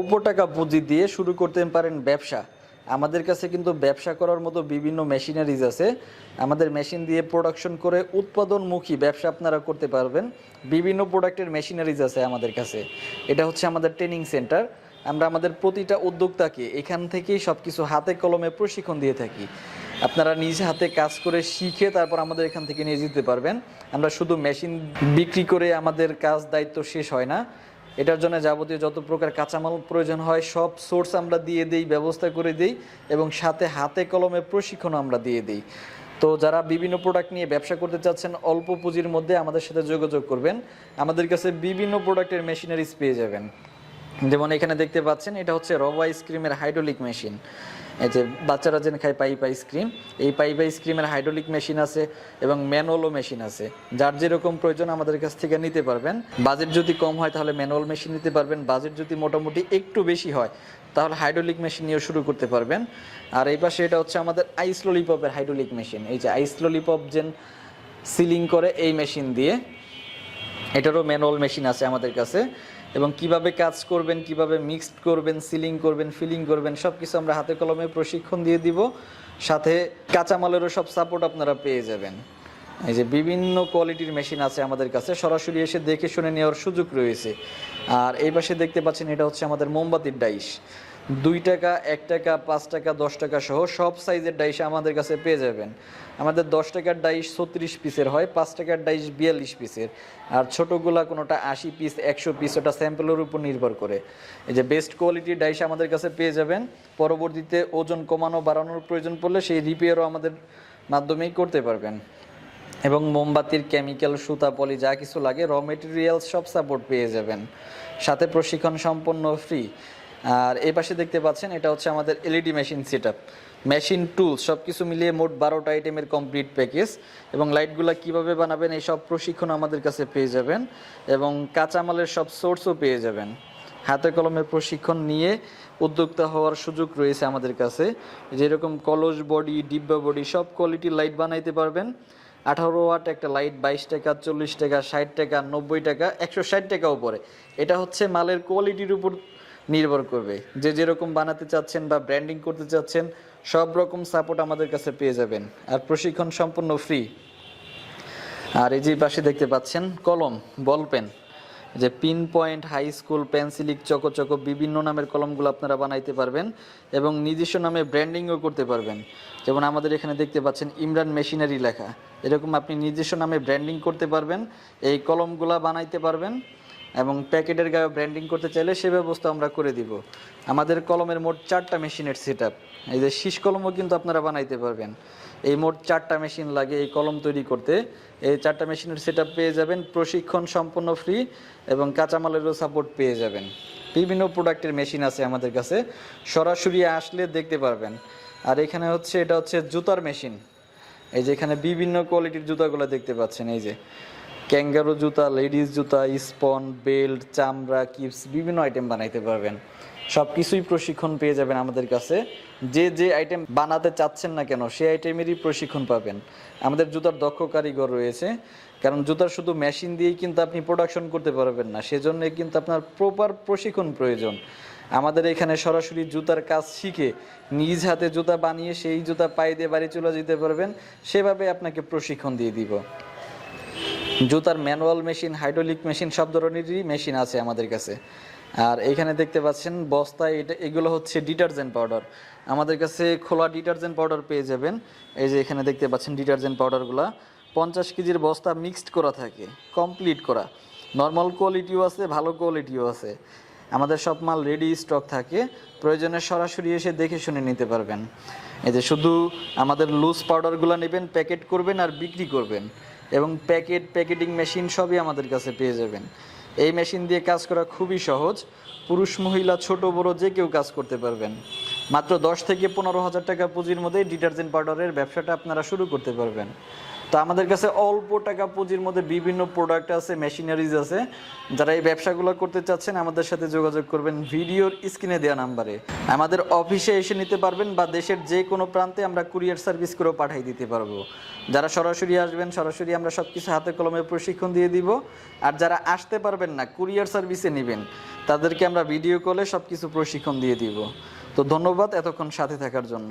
অল্প টাকা পুঁজি দিয়ে শুরু করতে পারেন ব্যবসা। আমাদের কাছে কিন্তু ব্যবসা করার মতো বিভিন্ন মেশিনারিজ আছে। আমাদের মেশিন দিয়ে প্রোডাকশন করে উৎপাদনমুখী ব্যবসা আপনারা করতে পারবেন। বিভিন্ন প্রোডাক্টের মেশিনারিজ আছে আমাদের কাছে। এটা হচ্ছে আমাদের ট্রেনিং সেন্টার। আমরা আমাদের প্রতিটা উদ্যোক্তাকে এখান থেকেই সব কিছু হাতে কলমে প্রশিক্ষণ দিয়ে থাকি। আপনারা নিজ হাতে কাজ করে শিখে তারপর আমাদের এখান থেকে নিয়ে যেতে পারবেন। আমরা শুধু মেশিন বিক্রি করে আমাদের কাজ দায়িত্ব শেষ হয় না। এটার জন্য যাবতীয় যত প্রকার কাঁচামাল প্রয়োজন হয় সব সোর্স আমরা দিয়ে দিই, ব্যবস্থা করে দিই এবং সাথে হাতে কলমে প্রশিক্ষণ আমরা দিয়ে দিই। তো যারা বিভিন্ন প্রোডাক্ট নিয়ে ব্যবসা করতে চাচ্ছেন অল্প পুঁজির মধ্যে আমাদের সাথে যোগাযোগ করবেন। আমাদের কাছে বিভিন্ন প্রোডাক্টের মেশিনারিজ পেয়ে যাবেন। যেমন এখানে দেখতে পাচ্ছেন এটা হচ্ছে রব আইসক্রিমের হাইড্রোলিক মেশিন। এই যে বাচ্চারা যেন খায় পাইপ আইসক্রিম, এই পাইপ আইসক্রিমের হাইড্রোলিক মেশিন আছে এবং ম্যানুয়ালও মেশিন আছে। যার যেরকম প্রয়োজন আমাদের কাছ থেকে নিতে পারবেন। বাজেট যদি কম হয় তাহলে ম্যানুয়াল মেশিন নিতে পারবেন, বাজেট যদি মোটামুটি একটু বেশি হয় তাহলে হাইড্রোলিক মেশিন নিয়েও শুরু করতে পারবেন। আর এই পাশে এটা হচ্ছে আমাদের আইস ললিপপের হাইড্রোলিক মেশিন। এই যে আইস ললিপপ যেন সিলিং করে এই মেশিন দিয়ে, এটারও ম্যানুয়াল মেশিন আছে আমাদের কাছে। এবং কিভাবে কাজ করবেন, কিভাবে মিক্সড করবেন, সিলিং করবেন, ফিলিং করবেন সব কিছু আমরা হাতে কলমে প্রশিক্ষণ দিয়ে দিব। সাথে কাঁচামালেরও সব সাপোর্ট আপনারা পেয়ে যাবেন। এই যে বিভিন্ন কোয়ালিটির মেশিন আছে আমাদের কাছে, সরাসরি এসে দেখে শুনে নেওয়ার সুযোগ রয়েছে। আর এই পাশে দেখতে পাচ্ছেন এটা হচ্ছে আমাদের মোমবাতির ডাইশ। 2 টাকা, 1 টাকা, 5 টাকা, 10 টাকা সহ সব সাইজের ডাইশ আমাদের কাছে পেয়ে যাবেন। আমাদের 10 টাকার ডাইশ 36 পিসের হয়, 5 টাকার ডাইশ 42 পিসের, আর ছোটোগুলা কোনোটা 80 পিস, 100 পিস, ওটা স্যাম্পলের উপর নির্ভর করে। এই যে বেস্ট কোয়ালিটির ডাইশ আমাদের কাছে পেয়ে যাবেন। পরবর্তীতে ওজন কমানো বাড়ানোর প্রয়োজন পড়লে সেই রিপেয়ারও আমাদের মাধ্যমেই করতে পারবেন। এবং মোমবাতির কেমিক্যাল, সুতা, পলি যা কিছু লাগে র মেটেরিয়ালস সব সাপোর্ট পেয়ে যাবেন। সাথে প্রশিক্ষণ সম্পূর্ণ ফ্রি। আর এই পাশে দেখতে পাচ্ছেন এটা হচ্ছে আমাদের LED machine setup, machine tools সব কিছু মিলিয়ে মোট 12টা আইটেমের কমপ্লিট প্যাকেজ। এবং লাইটগুলো কিভাবে বানাবেন এই সব প্রশিক্ষণ আমাদের কাছে পেয়ে যাবেন এবং কাঁচামালের সব সোর্সও পেয়ে যাবেন। হাতে কলমের প্রশিক্ষণ নিয়ে উদ্যোক্তা হওয়ার সুযোগ রয়েছে আমাদের কাছে। যেরকম কলস বডি, ডিব্বা বডি সব কোয়ালিটির লাইট বানাইতে পারবেন। 18 ওয়াট একটা লাইট 22 টাকা, 40 টাকা, 60 টাকা, 90 টাকা, 160 টাকাও পড়ে। এটা হচ্ছে মালের কোয়ালিটির উপর নির্ভর করবে। যে যেরকম বানাতে চাচ্ছেন বা ব্র্যান্ডিং করতে চাচ্ছেন সব রকম সাপোর্ট আমাদের কাছে পেয়ে যাবেন। আর প্রশিক্ষণ সম্পূর্ণ ফ্রি। আর এই যে পাশে দেখতে পাচ্ছেন কলম, বল পেন, যে পিন পয়েন্ট, হাই স্কুল, পেন্সিলিক, চকো বিভিন্ন নামের কলমগুলো আপনারা বানাইতে পারবেন এবং নিজস্ব নামে ব্র্যান্ডিংও করতে পারবেন। যেমন আমাদের এখানে দেখতে পাচ্ছেন ইমরান মেশিনারি লেখা, এরকম আপনি নিজস্ব নামে ব্র্যান্ডিং করতে পারবেন, এই কলমগুলা বানাইতে পারবেন। এবং প্যাকেটের গায়ে ব্র্যান্ডিং করতে চাইলে সে ব্যবস্থা আমরা করে দিব। আমাদের কলমের মোট 4টা মেশিনের সেটআপ। এই যে শীষ কলমও কিন্তু আপনারা বানাইতে পারবেন। এই মোট 4টা মেশিন লাগে এই কলম তৈরি করতে। এই 4টা মেশিনের সেটআপ পেয়ে যাবেন, প্রশিক্ষণ সম্পূর্ণ ফ্রি এবং কাঁচামালেরও সাপোর্ট পেয়ে যাবেন। বিভিন্ন প্রোডাক্টের মেশিন আছে আমাদের কাছে, সরাসরি আসলে দেখতে পারবেন। আর এখানে হচ্ছে এটা হচ্ছে জুতার মেশিন। এই যে এখানে বিভিন্ন কোয়ালিটির জুতাগুলো দেখতে পাচ্ছেন। এই যে ক্যাঙ্গারো জুতা, লেডিস জুতা, স্পন, বেল্ট, চামড়া, কিপস বিভিন্ন আইটেম বানাইতে পারবেন। সব কিছুই প্রশিক্ষণ পেয়ে যাবেন আমাদের কাছে। যে যে আইটেম বানাতে চাচ্ছেন না কেন সেই আইটেমেরই প্রশিক্ষণ পাবেন। আমাদের জুতার দক্ষ কারিগর রয়েছে, কারণ জুতার শুধু মেশিন দিয়েই কিন্তু আপনি প্রোডাকশন করতে পারবেন না, সেজন্য কিন্তু আপনার প্রপার প্রশিক্ষণ প্রয়োজন। আমাদের এখানে সরাসরি জুতার কাজ শিখে নিজ হাতে জুতা বানিয়ে সেই জুতা পায়ে দিয়ে বাড়ি চলে যেতে পারবেন, সেভাবে আপনাকে প্রশিক্ষণ দিয়ে দিব। জুতার ম্যানুয়াল মেশিন, হাইড্রোলিক মেশিন সব ধরনেরই মেশিন আছে আমাদের কাছে। আর এখানে দেখতে পাচ্ছেন বস্তায় এগুলো হচ্ছে ডিটারজেন্ট পাউডার। আমাদের কাছে খোলা ডিটারজেন্ট পাউডার পেয়ে যাবেন। এই যে এখানে দেখতে পাচ্ছেন ডিটারজেন্ট পাউডারগুলো 50 কেজির বস্তা মিক্সড করা থাকে, কমপ্লিট করা। নর্মাল কোয়ালিটিও আছে, ভালো কোয়ালিটিও আছে। আমাদের সব মাল রেডি স্টক থাকে, প্রয়োজনে সরাসরি এসে দেখে শুনে নিতে পারবেন। এই যে শুধু আমাদের লুজ পাউডারগুলো নেবেন, প্যাকেট করবেন আর বিক্রি করবেন। এবং প্যাকেটিং মেশিন সবই আমাদের কাছে পেয়ে যাবেন। এই মেশিন দিয়ে কাজ করা খুবই সহজ, পুরুষ মহিলা ছোট বড় যে কেউ কাজ করতে পারবেন। মাত্র 10 থেকে 15 হাজার টাকা পুঁজির মধ্যে ডিটারজেন্ট পাউডারের ব্যবসাটা আপনারা শুরু করতে পারবেন। তো আমাদের কাছে অল্প টাকা পুঁজির মধ্যে বিভিন্ন প্রোডাক্ট আছে, মেশিনারিজ আছে। যারা এই ব্যবসাগুলো করতে চাচ্ছেন আমাদের সাথে যোগাযোগ করবেন ভিডিওর স্ক্রিনে দেওয়া নাম্বারে। আমাদের অফিসে এসে নিতে পারবেন বা দেশের যে কোনো প্রান্তে আমরা কুরিয়ার সার্ভিস করেও পাঠিয়ে দিতে পারবো। যারা সরাসরি আসবেন সরাসরি আমরা সব কিছু হাতে কলমে প্রশিক্ষণ দিয়ে দিব। আর যারা আসতে পারবেন না কুরিয়ার সার্ভিসে নেবেন তাদেরকে আমরা ভিডিও কলে সব কিছু প্রশিক্ষণ দিয়ে দিব। তো ধন্যবাদ এতক্ষণ সাথে থাকার জন্য।